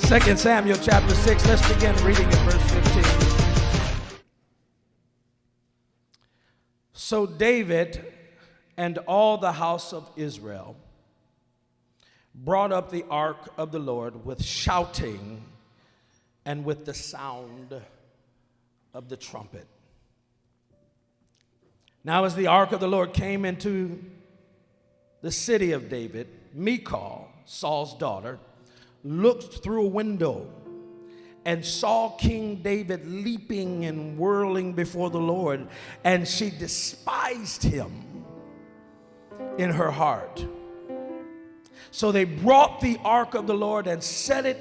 2 Samuel chapter 6, let's begin reading at verse 15. So David and all the house of Israel brought up the ark of the Lord with shouting and with the sound of the trumpet. Now as the ark of the Lord came into the city of David, Michal, Saul's daughter, looked through a window and saw King David leaping and whirling before the Lord, and she despised him in her heart. So they brought the ark of the Lord and set it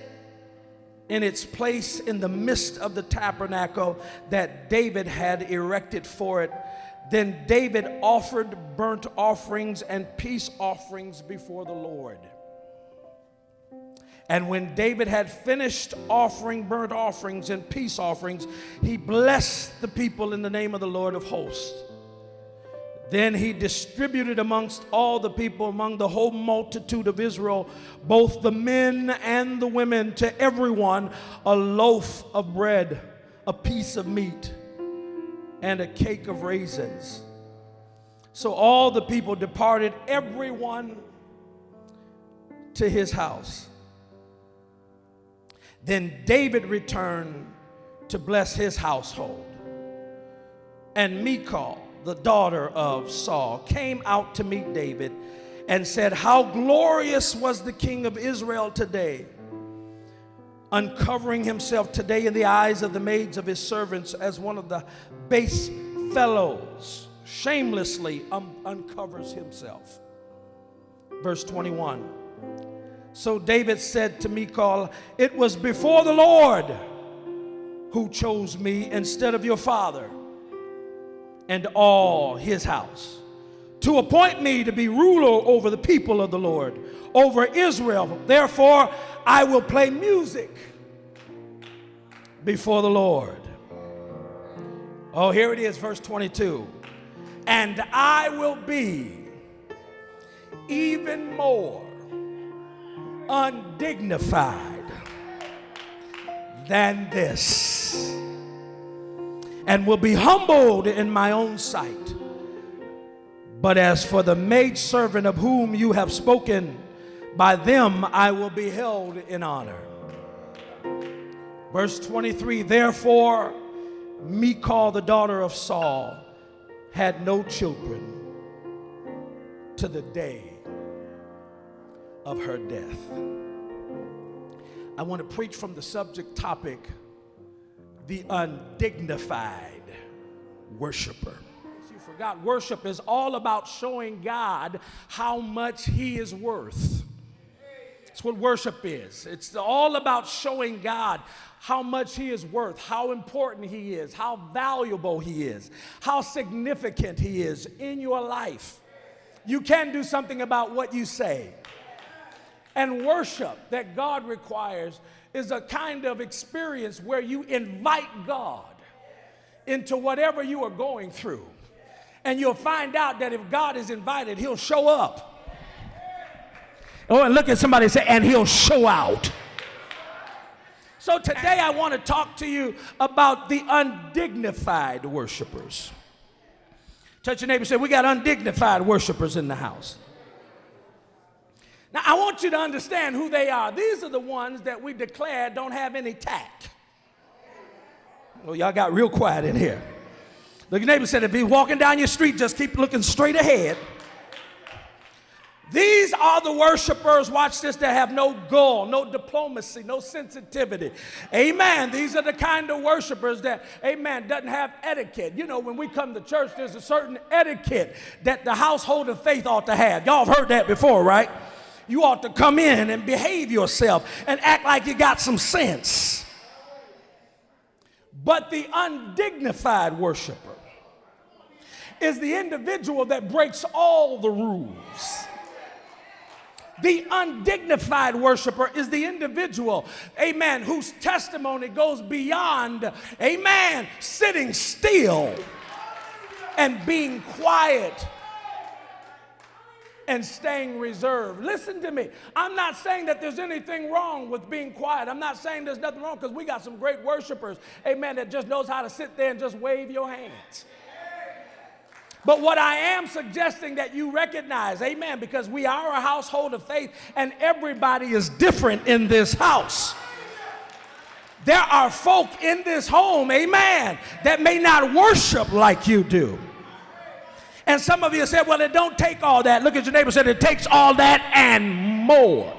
in its place in the midst of the tabernacle that David had erected for it. Then David offered burnt offerings and peace offerings before the Lord. And when David had finished offering burnt offerings and peace offerings, he blessed the people in the name of the Lord of hosts. Then he distributed amongst all the people, among the whole multitude of Israel, both the men and the women, to everyone a loaf of bread, a piece of meat, and a cake of raisins. So all the people departed, everyone to his house. Then David returned to bless his household. And Michal, the daughter of Saul, came out to meet David and said, "How glorious was the king of Israel today, uncovering himself today in the eyes of the maids of his servants, as one of the base fellows shamelessly uncovers himself." Verse 21. So David said to Michal, "It was before the Lord who chose me instead of your father and all his house, to appoint me to be ruler over the people of the Lord, over Israel. Therefore, I will play music before the Lord." Oh, here it is, verse 22. "And I will be even more undignified than this, and will be humbled in my own sight. But as for the maidservant of whom you have spoken, by them I will be held in honor." Verse 23, "Therefore Michal, the daughter of Saul, had no children to the day of her death." I want to preach from the subject topic, the undignified worshiper. You forgot, worship is all about showing God how much he is worth. That's what worship is. It's all about showing God how much he is worth, how important he is, how valuable he is, how significant he is in your life. You can do something about what you say. And worship that God requires is a kind of experience where you invite God into whatever you are going through. And you'll find out that if God is invited, he'll show up. Oh, and look at somebody and say, "And he'll show out." So today I want to talk to you about the undignified worshipers. Touch your neighbor and say, "We got undignified worshipers in the house." Now, I want you to understand who they are. These are the ones that we declare don't have any tact. Well, y'all got real quiet in here. Look, your neighbor said, if you're walking down your street, just keep looking straight ahead. These are the worshipers, watch this, that have no gall, no diplomacy, no sensitivity. Amen. These are the kind of worshipers that, amen, doesn't have etiquette. You know, when we come to church, there's a certain etiquette that the household of faith ought to have. Y'all have heard that before, right? You ought to come in and behave yourself and act like you got some sense. But the undignified worshiper is the individual that breaks all the rules. The undignified worshiper is the individual, amen, whose testimony goes beyond, amen, sitting still and being quiet and staying reserved. Listen to me. I'm not saying that there's anything wrong with being quiet. I'm not saying there's nothing wrong, because we got some great worshipers, amen, that just knows how to sit there and just wave your hands. But what I am suggesting that you recognize, amen, because we are a household of faith and everybody is different in this house. There are folk in this home, amen, that may not worship like you do. And some of you said, well, it don't take all that. Look at your neighbor and say, it takes all that and more.